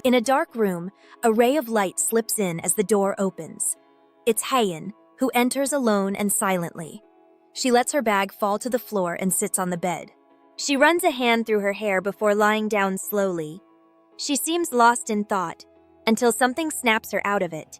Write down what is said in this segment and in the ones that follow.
In a dark room, a ray of light slips in as the door opens. It's Haein, who enters alone and silently. She lets her bag fall to the floor and sits on the bed. She runs a hand through her hair before lying down slowly. She seems lost in thought, until something snaps her out of it.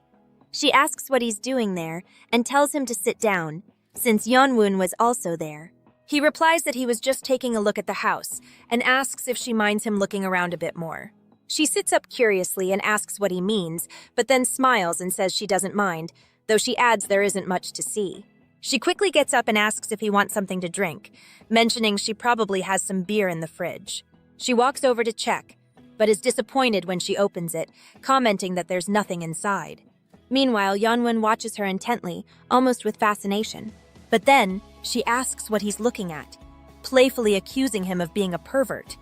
She asks what he's doing there and tells him to sit down, since Yeonwon was also there. He replies that he was just taking a look at the house and asks if she minds him looking around a bit more. She sits up curiously and asks what he means, but then smiles and says she doesn't mind, though she adds there isn't much to see. She quickly gets up and asks if he wants something to drink, mentioning she probably has some beer in the fridge. She walks over to check, but is disappointed when she opens it, commenting that there's nothing inside. Meanwhile, Yeonwon watches her intently, almost with fascination. But then, she asks what he's looking at, playfully accusing him of being a pervert.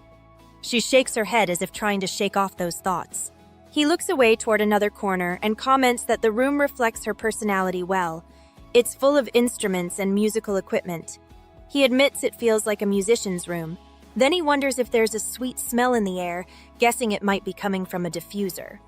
She shakes her head as if trying to shake off those thoughts. He looks away toward another corner and comments that the room reflects her personality well. It's full of instruments and musical equipment. He admits it feels like a musician's room. Then he wonders if there's a sweet smell in the air, guessing it might be coming from a diffuser.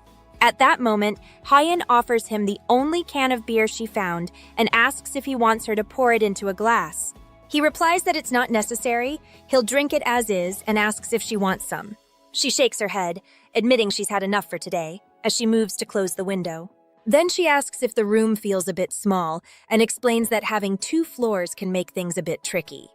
At that moment, Haein offers him the only can of beer she found and asks if he wants her to pour it into a glass. He replies that it's not necessary, he'll drink it as is, and asks if she wants some. She shakes her head, admitting she's had enough for today, as she moves to close the window. Then she asks if the room feels a bit small, and explains that having 2 floors can make things a bit tricky.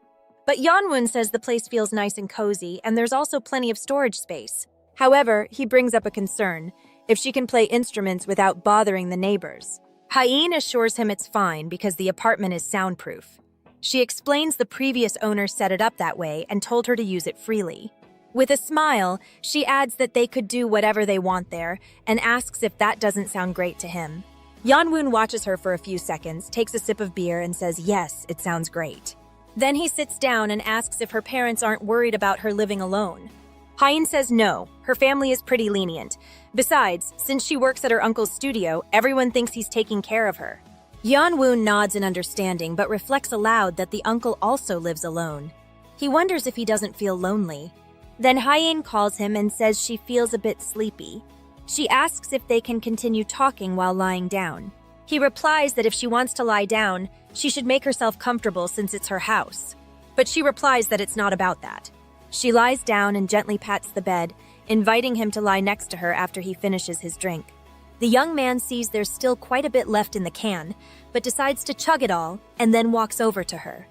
But Yeonwon says the place feels nice and cozy, and there's also plenty of storage space. However, he brings up a concern, if she can play instruments without bothering the neighbors. Haein assures him it's fine because the apartment is soundproof. She explains the previous owner set it up that way and told her to use it freely. With a smile, she adds that they could do whatever they want there and asks if that doesn't sound great to him. Yeonwon watches her for a few seconds, takes a sip of beer, and says yes, it sounds great. Then he sits down and asks if her parents aren't worried about her living alone. Haein says no, her family is pretty lenient. Besides, since she works at her uncle's studio, everyone thinks he's taking care of her. Yeonwon nods in understanding but reflects aloud that the uncle also lives alone. He wonders if he doesn't feel lonely. Then Haein calls him and says she feels a bit sleepy. She asks if they can continue talking while lying down. He replies that if she wants to lie down, she should make herself comfortable since it's her house. But she replies that it's not about that. She lies down and gently pats the bed, inviting him to lie next to her after he finishes his drink. The young man sees there's still quite a bit left in the can, but decides to chug it all and then walks over to her.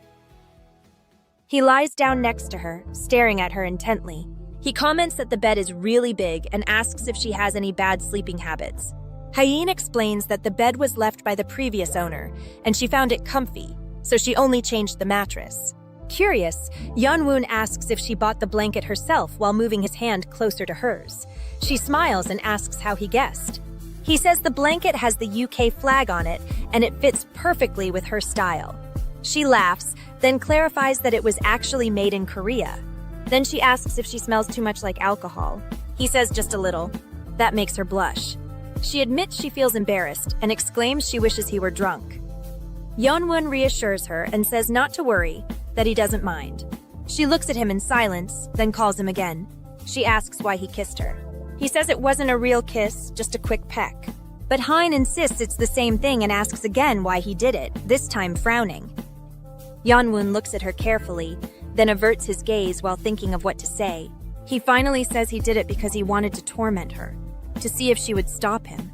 He lies down next to her, staring at her intently. He comments that the bed is really big and asks if she has any bad sleeping habits. Haein explains that the bed was left by the previous owner, and she found it comfy, so she only changed the mattress. Curious, Yeonwon asks if she bought the blanket herself while moving his hand closer to hers. She smiles and asks how he guessed. He says the blanket has the UK flag on it, and it fits perfectly with her style. She laughs, then clarifies that it was actually made in Korea. Then she asks if she smells too much like alcohol. He says just a little. That makes her blush. She admits she feels embarrassed and exclaims she wishes he were drunk. Yeonwon reassures her and says not to worry, that he doesn't mind. She looks at him in silence, then calls him again. She asks why he kissed her. He says it wasn't a real kiss, just a quick peck. But Haein insists it's the same thing and asks again why he did it, this time frowning. Yeonwon looks at her carefully, then averts his gaze while thinking of what to say. He finally says he did it because he wanted to torment her, to see if she would stop him.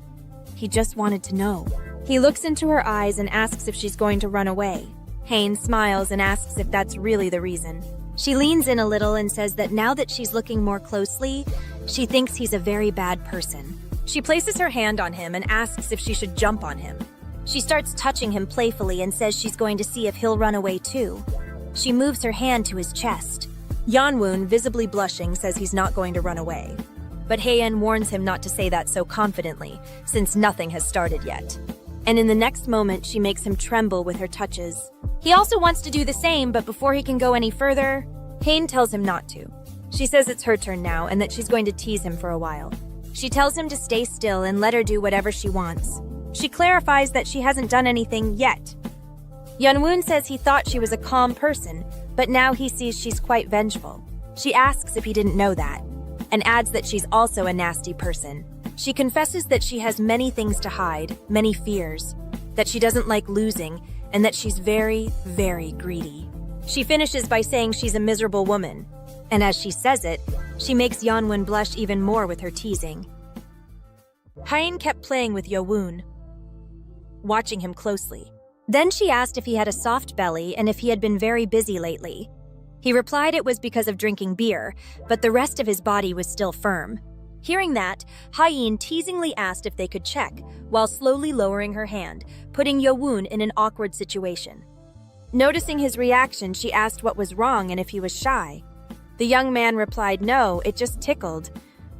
He just wanted to know. He looks into her eyes and asks if she's going to run away. Haein smiles and asks if that's really the reason. She leans in a little and says that now that she's looking more closely, she thinks he's a very bad person. She places her hand on him and asks if she should jump on him. She starts touching him playfully and says she's going to see if he'll run away too. She moves her hand to his chest. Yeonwon, visibly blushing, says he's not going to run away. But Haein warns him not to say that so confidently, since nothing has started yet. And in the next moment, she makes him tremble with her touches. He also wants to do the same, but before he can go any further, Haein tells him not to. She says it's her turn now and that she's going to tease him for a while. She tells him to stay still and let her do whatever she wants. She clarifies that she hasn't done anything yet. Yeonwon says he thought she was a calm person, but now he sees she's quite vengeful. She asks if he didn't know that. and adds that she's also a nasty person. She confesses that she has many things to hide, many fears, that she doesn't like losing, and that she's very, very greedy. She finishes by saying she's a miserable woman, and as she says it, she makes Yeonwon blush even more with her teasing. Hain kept playing with Yeonwon, watching him closely. Then she asked if he had a soft belly and if he had been very busy lately. He replied it was because of drinking beer, but the rest of his body was still firm. Hearing that, Hain teasingly asked if they could check, while slowly lowering her hand, putting Yeonwon in an awkward situation. Noticing his reaction, she asked what was wrong and if he was shy. The young man replied no, it just tickled,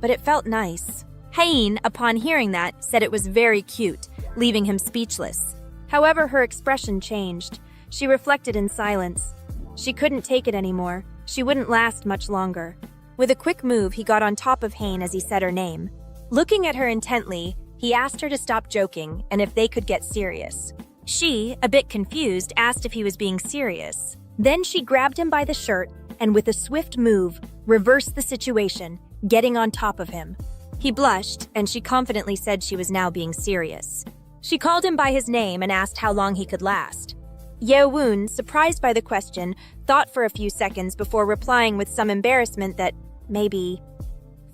but it felt nice. Hain, upon hearing that, said it was very cute, leaving him speechless. However, her expression changed. She reflected in silence. She couldn't take it anymore. She wouldn't last much longer. With a quick move, he got on top of Hain as he said her name. Looking at her intently, he asked her to stop joking and if they could get serious. She, a bit confused, asked if he was being serious. Then she grabbed him by the shirt and with a swift move, reversed the situation, getting on top of him. He blushed, and she confidently said she was now being serious. She called him by his name and asked how long he could last. Yeonwon, surprised by the question, thought for a few seconds before replying with some embarrassment that maybe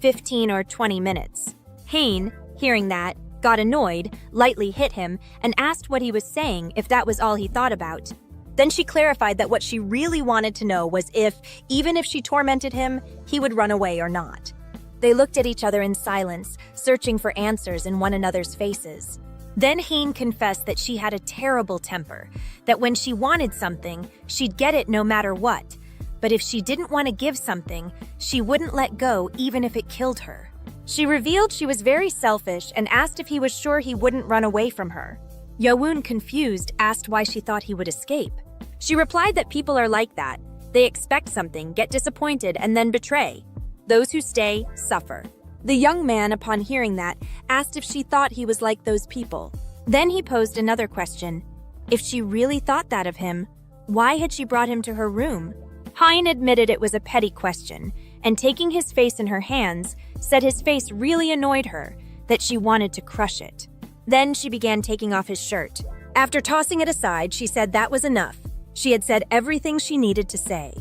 15 or 20 minutes. Hain, hearing that, got annoyed, lightly hit him, and asked what he was saying if that was all he thought about. Then she clarified that what she really wanted to know was if, even if she tormented him, he would run away or not. They looked at each other in silence, searching for answers in one another's faces. Then Hain confessed that she had a terrible temper, that when she wanted something, she'd get it no matter what. But if she didn't want to give something, she wouldn't let go even if it killed her. She revealed she was very selfish and asked if he was sure he wouldn't run away from her. Yeonwon, confused, asked why she thought he would escape. She replied that people are like that. They expect something, get disappointed, and then betray. Those who stay, suffer. The young man, upon hearing that, asked if she thought he was like those people. Then he posed another question. If she really thought that of him, why had she brought him to her room? Hain admitted it was a petty question, and taking his face in her hands, said his face really annoyed her, that she wanted to crush it. Then she began taking off his shirt. After tossing it aside, she said that was enough. She had said everything she needed to say.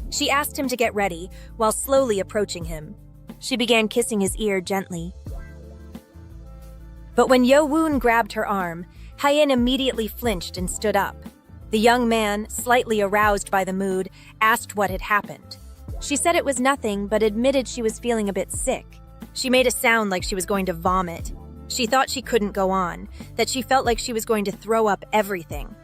She asked him to get ready, while slowly approaching him. She began kissing his ear gently. But when Yeonwon grabbed her arm, Hain immediately flinched and stood up. The young man, slightly aroused by the mood, asked what had happened. She said it was nothing, but admitted she was feeling a bit sick. She made a sound like she was going to vomit. She thought she couldn't go on, that she felt like she was going to throw up everything.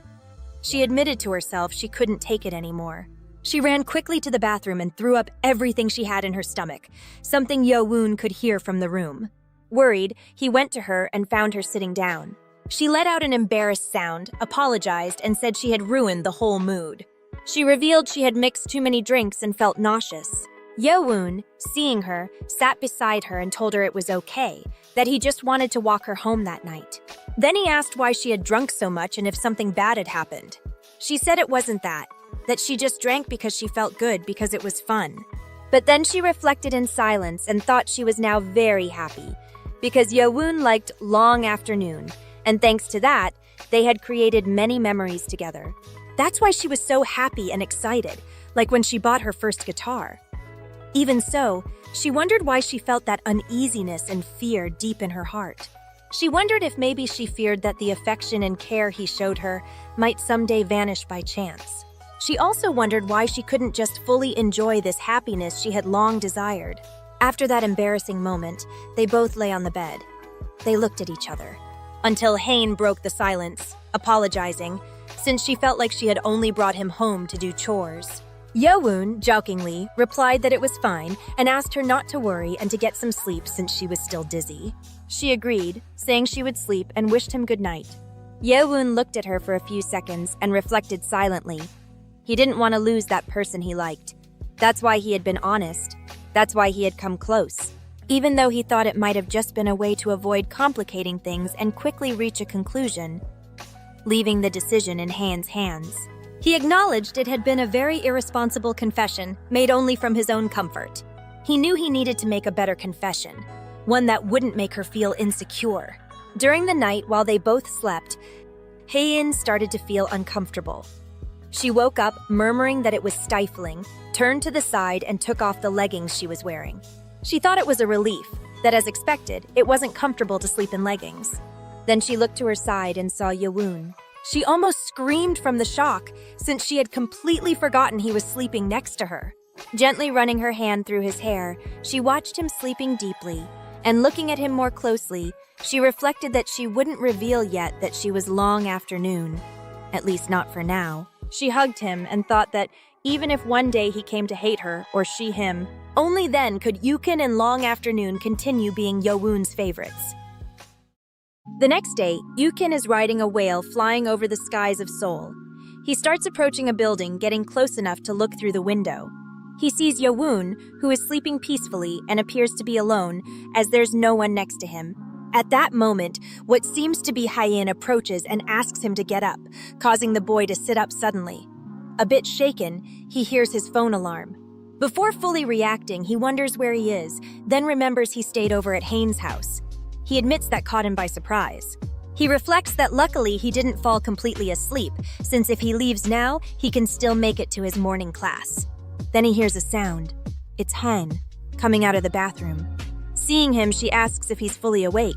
She admitted to herself she couldn't take it anymore. She ran quickly to the bathroom and threw up everything she had in her stomach, something Yeonwon could hear from the room. Worried, he went to her and found her sitting down. She let out an embarrassed sound, apologized, and said she had ruined the whole mood. She revealed she had mixed too many drinks and felt nauseous. Yeonwon, seeing her, sat beside her and told her it was okay, that he just wanted to walk her home that night. Then he asked why she had drunk so much and if something bad had happened. She said it wasn't that she just drank because she felt good because it was fun. But then she reflected in silence and thought she was now very happy, because Yeonwon liked long afternoon, and thanks to that, they had created many memories together. That's why she was so happy and excited, like when she bought her first guitar. Even so, she wondered why she felt that uneasiness and fear deep in her heart. She wondered if maybe she feared that the affection and care he showed her might someday vanish by chance. She also wondered why she couldn't just fully enjoy this happiness she had long desired. After that embarrassing moment, they both lay on the bed. They looked at each other, until Hain broke the silence, apologizing, since she felt like she had only brought him home to do chores. Yeonwon, jokingly, replied that it was fine and asked her not to worry and to get some sleep since she was still dizzy. She agreed, saying she would sleep and wished him good night. Yeonwon looked at her for a few seconds and reflected silently. He didn't want to lose that person he liked. That's why he had been honest. That's why he had come close, even though he thought it might have just been a way to avoid complicating things and quickly reach a conclusion, leaving the decision in Hain's hands. He acknowledged it had been a very irresponsible confession, made only from his own comfort. He knew he needed to make a better confession, one that wouldn't make her feel insecure. During the night, while they both slept, Hae-in started to feel uncomfortable. She woke up, murmuring that it was stifling, turned to the side, and took off the leggings she was wearing. She thought it was a relief, that as expected, it wasn't comfortable to sleep in leggings. Then she looked to her side and saw Yewoon. She almost screamed from the shock, since she had completely forgotten he was sleeping next to her. Gently running her hand through his hair, she watched him sleeping deeply, and looking at him more closely, she reflected that she wouldn't reveal yet that she was long afternoon. At least not for now. She hugged him and thought that even if one day he came to hate her, or she him, only then could Yukin and Long Afternoon continue being Yewoon's favorites. The next day, Yukin is riding a whale flying over the skies of Seoul. He starts approaching a building, getting close enough to look through the window. He sees Yewoon, who is sleeping peacefully and appears to be alone, as there's no one next to him. At that moment, what seems to be Hae-in approaches and asks him to get up, causing the boy to sit up suddenly. A bit shaken, he hears his phone alarm. Before fully reacting, he wonders where he is, then remembers he stayed over at Hae's house. He admits that caught him by surprise. He reflects that luckily he didn't fall completely asleep, since if he leaves now, he can still make it to his morning class. Then he hears a sound. It's Hen, coming out of the bathroom. Seeing him, she asks if he's fully awake.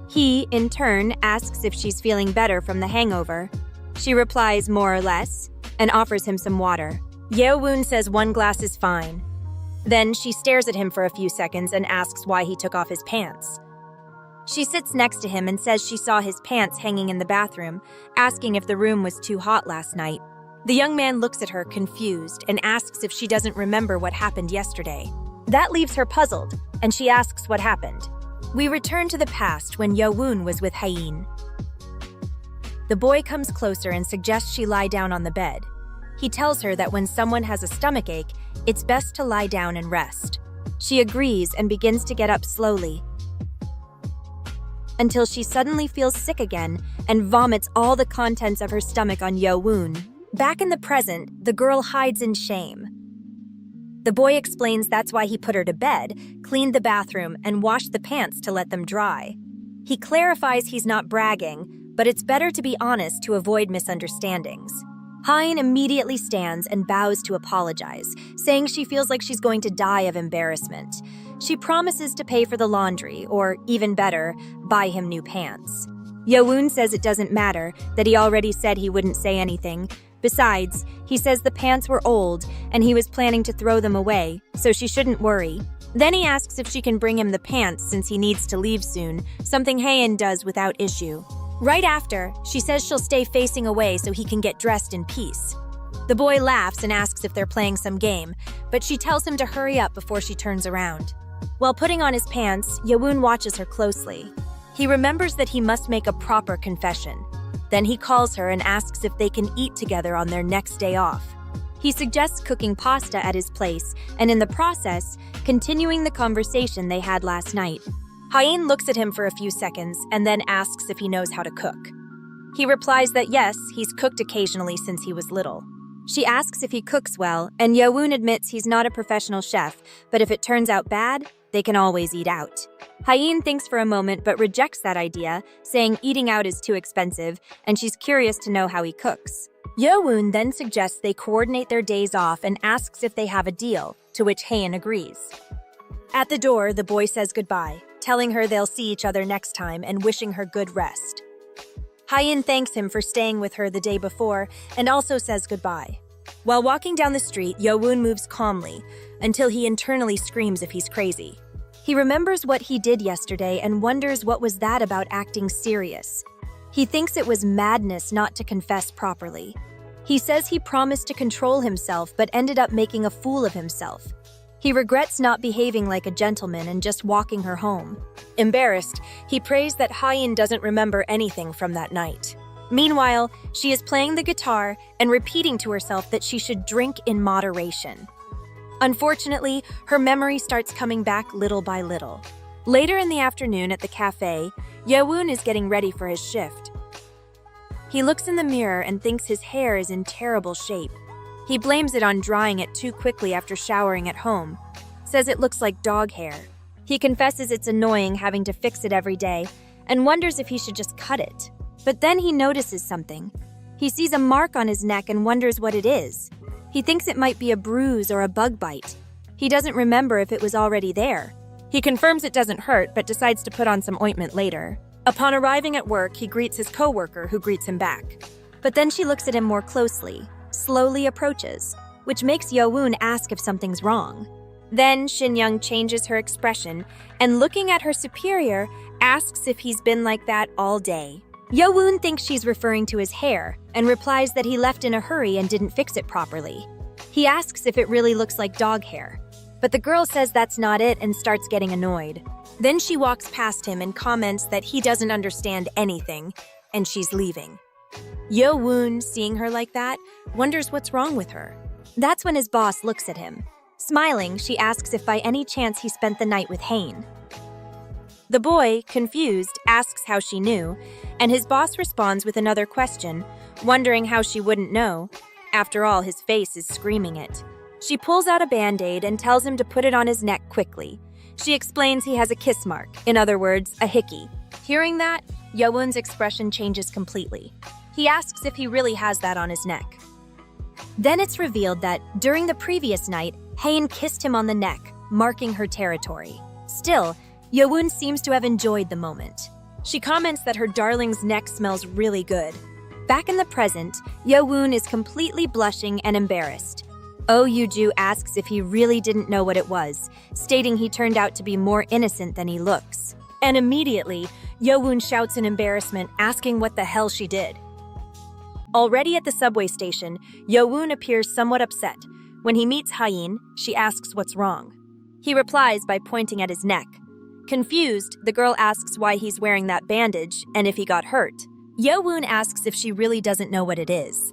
He, in turn, asks if she's feeling better from the hangover. She replies more or less, and offers him some water. Yewoon says 1 glass is fine. Then she stares at him for a few seconds and asks why he took off his pants. She sits next to him and says she saw his pants hanging in the bathroom, asking if the room was too hot last night. The young man looks at her confused and asks if she doesn't remember what happened yesterday. That leaves her puzzled, and she asks what happened. We return to the past when Yewoon was with Hae-in. The boy comes closer and suggests she lie down on the bed. He tells her that when someone has a stomachache, it's best to lie down and rest. She agrees and begins to get up slowly, until she suddenly feels sick again and vomits all the contents of her stomach on Yewoon. Back in the present, the girl hides in shame. The boy explains that's why he put her to bed, cleaned the bathroom, and washed the pants to let them dry. He clarifies he's not bragging, but it's better to be honest to avoid misunderstandings. Hae-in immediately stands and bows to apologize, saying she feels like she's going to die of embarrassment. She promises to pay for the laundry, or even better, buy him new pants. Yewoon says it doesn't matter, that he already said he wouldn't say anything. Besides, he says the pants were old and he was planning to throw them away, so she shouldn't worry. Then he asks if she can bring him the pants since he needs to leave soon, something Hae-in does without issue. Right after, she says she'll stay facing away so he can get dressed in peace. The boy laughs and asks if they're playing some game, but she tells him to hurry up before she turns around. While putting on his pants, Yewoon watches her closely. He remembers that he must make a proper confession. Then he calls her and asks if they can eat together on their next day off. He suggests cooking pasta at his place, and in the process, continuing the conversation they had last night. Hae-in looks at him for a few seconds and then asks if he knows how to cook. He replies that yes, he's cooked occasionally since he was little. She asks if he cooks well, and Yewoon admits he's not a professional chef, but if it turns out bad, they can always eat out. Hae-in thinks for a moment but rejects that idea, saying eating out is too expensive, and she's curious to know how he cooks. Yewoon then suggests they coordinate their days off and asks if they have a deal, to which Hae-in agrees. At the door, the boy says goodbye, telling her they'll see each other next time and wishing her good rest. Hae-in thanks him for staying with her the day before and also says goodbye. While walking down the street, Yewoon moves calmly until he internally screams if he's crazy. He remembers what he did yesterday and wonders what was that about acting serious. He thinks it was madness not to confess properly. He says he promised to control himself but ended up making a fool of himself. He regrets not behaving like a gentleman and just walking her home. Embarrassed, he prays that Hae-in doesn't remember anything from that night. Meanwhile, she is playing the guitar and repeating to herself that she should drink in moderation. Unfortunately, her memory starts coming back little by little. Later in the afternoon at the cafe, Yewoon is getting ready for his shift. He looks in the mirror and thinks his hair is in terrible shape. He blames it on drying it too quickly after showering at home. says it looks like dog hair. He confesses it's annoying having to fix it every day and wonders if he should just cut it. But then he notices something. He sees a mark on his neck and wonders what it is. He thinks it might be a bruise or a bug bite. He doesn't remember if it was already there. He confirms it doesn't hurt but decides to put on some ointment later. Upon arriving at work, he greets his coworker who greets him back. But then she looks at him more closely, slowly approaches, which makes Yo-woon ask if something's wrong. Then Shin-young changes her expression and, looking at her superior, asks if he's been like that all day. Yo-woon thinks she's referring to his hair and replies that he left in a hurry and didn't fix it properly. He asks if it really looks like dog hair, but the girl says that's not it and starts getting annoyed. Then she walks past him and comments that he doesn't understand anything, and she's leaving. Yo-woon, seeing her like that, wonders what's wrong with her. That's when his boss looks at him. Smiling, she asks if by any chance he spent the night with Hain. The boy, confused, asks how she knew, and his boss responds with another question, wondering how she wouldn't know. After all, his face is screaming it. She pulls out a Band-Aid and tells him to put it on his neck quickly. She explains he has a kiss mark, in other words, a hickey. Hearing that, Yo-woon's expression changes completely. He asks if he really has that on his neck. Then it's revealed that, during the previous night, Hain kissed him on the neck, marking her territory. Still, Yo-woon seems to have enjoyed the moment. She comments that her darling's neck smells really good. Back in the present, Yo-woon is completely blushing and embarrassed. Oh Yoo-ju asks if he really didn't know what it was, stating he turned out to be more innocent than he looks. And immediately, Yo-woon shouts in embarrassment, asking what the hell she did. Already at the subway station, Yo-woon appears somewhat upset. When he meets Hain, she asks what's wrong. He replies by pointing at his neck. Confused, the girl asks why he's wearing that bandage and if he got hurt. Yo-woon asks if she really doesn't know what it is.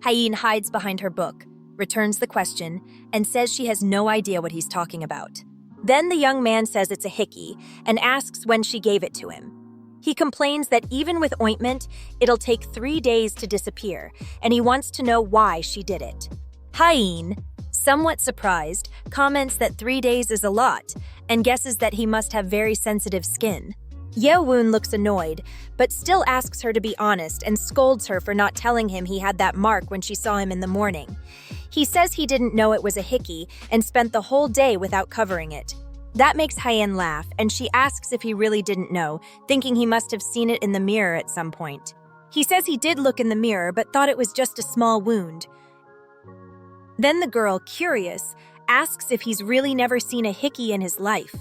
Hain hides behind her book, returns the question, and says she has no idea what he's talking about. Then the young man says it's a hickey and asks when she gave it to him. He complains that even with ointment, it'll take 3 days to disappear, and he wants to know why she did it. Hain, somewhat surprised, comments that 3 days is a lot, and guesses that he must have very sensitive skin. Yo-woon looks annoyed, but still asks her to be honest and scolds her for not telling him he had that mark when she saw him in the morning. He says he didn't know it was a hickey and spent the whole day without covering it. That makes Hain laugh, and she asks if he really didn't know, thinking he must have seen it in the mirror at some point. He says he did look in the mirror but thought it was just a small wound. Then the girl, curious, asks if he's really never seen a hickey in his life.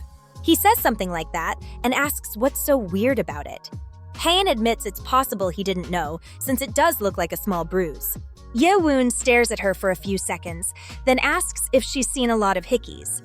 He says something like that and asks what's so weird about it. Hain admits it's possible he didn't know, since it does look like a small bruise. Yo-woon stares at her for a few seconds, then asks if she's seen a lot of hickeys.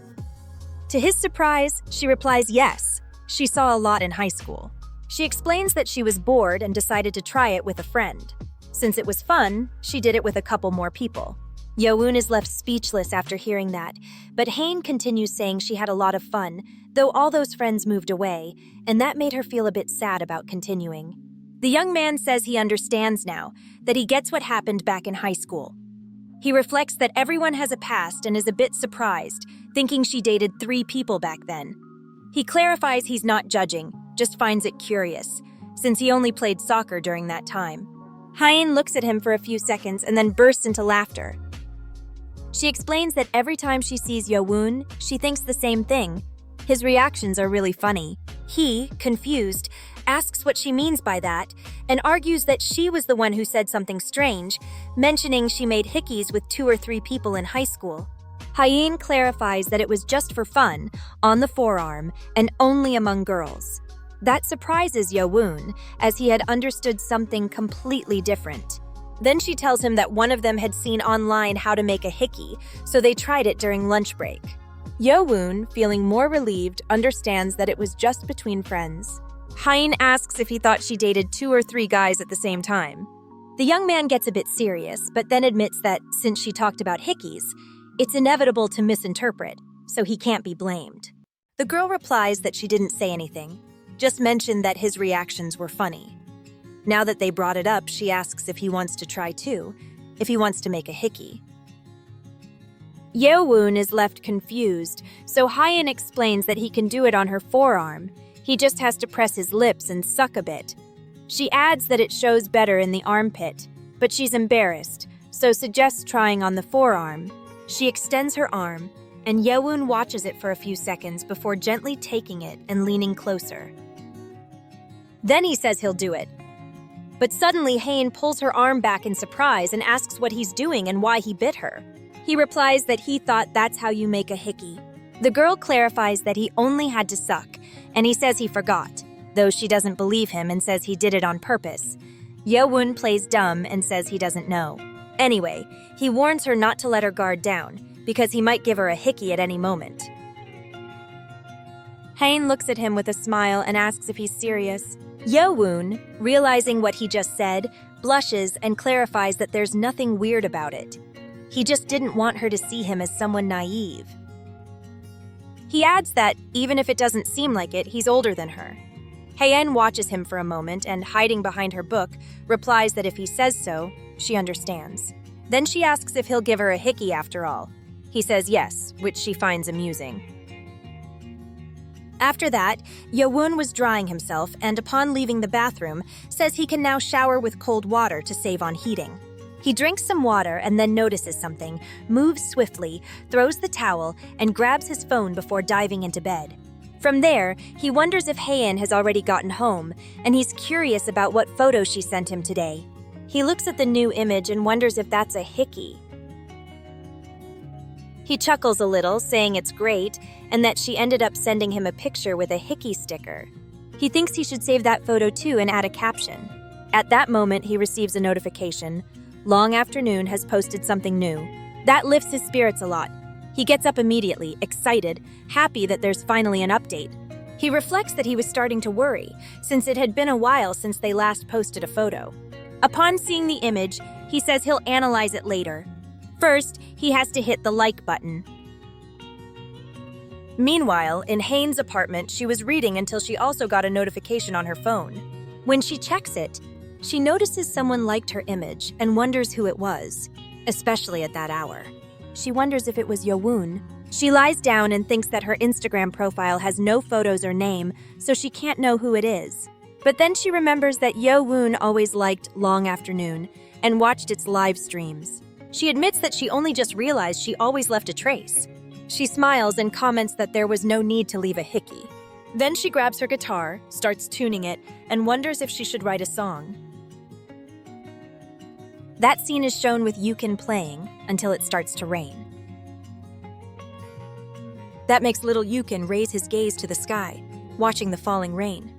To his surprise, she replies yes, she saw a lot in high school. She explains that she was bored and decided to try it with a friend. Since it was fun, she did it with a couple more people. Yo-woon is left speechless after hearing that, but Hain continues saying she had a lot of fun, though all those friends moved away, and that made her feel a bit sad about continuing. The young man says he understands now, that he gets what happened back in high school. He reflects that everyone has a past and is a bit surprised, thinking she dated 3 people back then. He clarifies he's not judging, just finds it curious, since he only played soccer during that time. Hain looks at him for a few seconds and then bursts into laughter. She explains that every time she sees Yo-woon, she thinks the same thing. His reactions are really funny. He, confused, asks what she means by that, and argues that she was the one who said something strange, mentioning she made hickeys with 2 or 3 people in high school. Hain clarifies that it was just for fun, on the forearm, and only among girls. That surprises Yo-woon, as he had understood something completely different. Then she tells him that one of them had seen online how to make a hickey, so they tried it during lunch break. Yo-woon, feeling more relieved, understands that it was just between friends. Hain asks if he thought she dated 2 or 3 guys at the same time. The young man gets a bit serious, but then admits that, since she talked about hickeys, it's inevitable to misinterpret, so he can't be blamed. The girl replies that she didn't say anything, just mentioned that his reactions were funny. Now that they brought it up, she asks if he wants to try too, if he wants to make a hickey. Yeowon is left confused, so Hyein explains that he can do it on her forearm. He just has to press his lips and suck a bit. She adds that it shows better in the armpit, but she's embarrassed, so suggests trying on the forearm. She extends her arm, and Yeowon watches it for a few seconds before gently taking it and leaning closer. Then he says he'll do it. But suddenly Hyein pulls her arm back in surprise and asks what he's doing and why he bit her. He replies that he thought that's how you make a hickey. The girl clarifies that he only had to suck, and he says he forgot, though she doesn't believe him and says he did it on purpose. Yeowon plays dumb and says he doesn't know. Anyway, he warns her not to let her guard down, because he might give her a hickey at any moment. Hyein looks at him with a smile and asks if he's serious. Yeowon, realizing what he just said, blushes and clarifies that there's nothing weird about it. He just didn't want her to see him as someone naive. He adds that, even if it doesn't seem like it, he's older than her. Hyein watches him for a moment and, hiding behind her book, replies that if he says so, she understands. Then she asks if he'll give her a hickey after all. He says yes, which she finds amusing. After that, Yeowon was drying himself and, upon leaving the bathroom, says he can now shower with cold water to save on heating. He drinks some water and then notices something, moves swiftly, throws the towel, and grabs his phone before diving into bed. From there, he wonders if Hyein has already gotten home, and he's curious about what photo she sent him today. He looks at the new image and wonders if that's a hickey. He chuckles a little, saying it's great, and that she ended up sending him a picture with a hickey sticker. He thinks he should save that photo too and add a caption. At that moment, he receives a notification. Long Afternoon has posted something new. That lifts his spirits a lot. He gets up immediately, excited, happy that there's finally an update. He reflects that he was starting to worry, since it had been a while since they last posted a photo. Upon seeing the image, he says he'll analyze it later. First, he has to hit the like button. Meanwhile, in Hyen's apartment, she was reading until she also got a notification on her phone. When she checks it, she notices someone liked her image and wonders who it was, especially at that hour. She wonders if it was Yeowon. She lies down and thinks that her Instagram profile has no photos or name, so she can't know who it is. But then she remembers that Yeowon always liked Long Afternoon and watched its live streams. She admits that she only just realized she always left a trace. She smiles and comments that there was no need to leave a hickey. Then she grabs her guitar, starts tuning it, and wonders if she should write a song. That scene is shown with Yukin playing until it starts to rain. That makes little Yukin raise his gaze to the sky, watching the falling rain.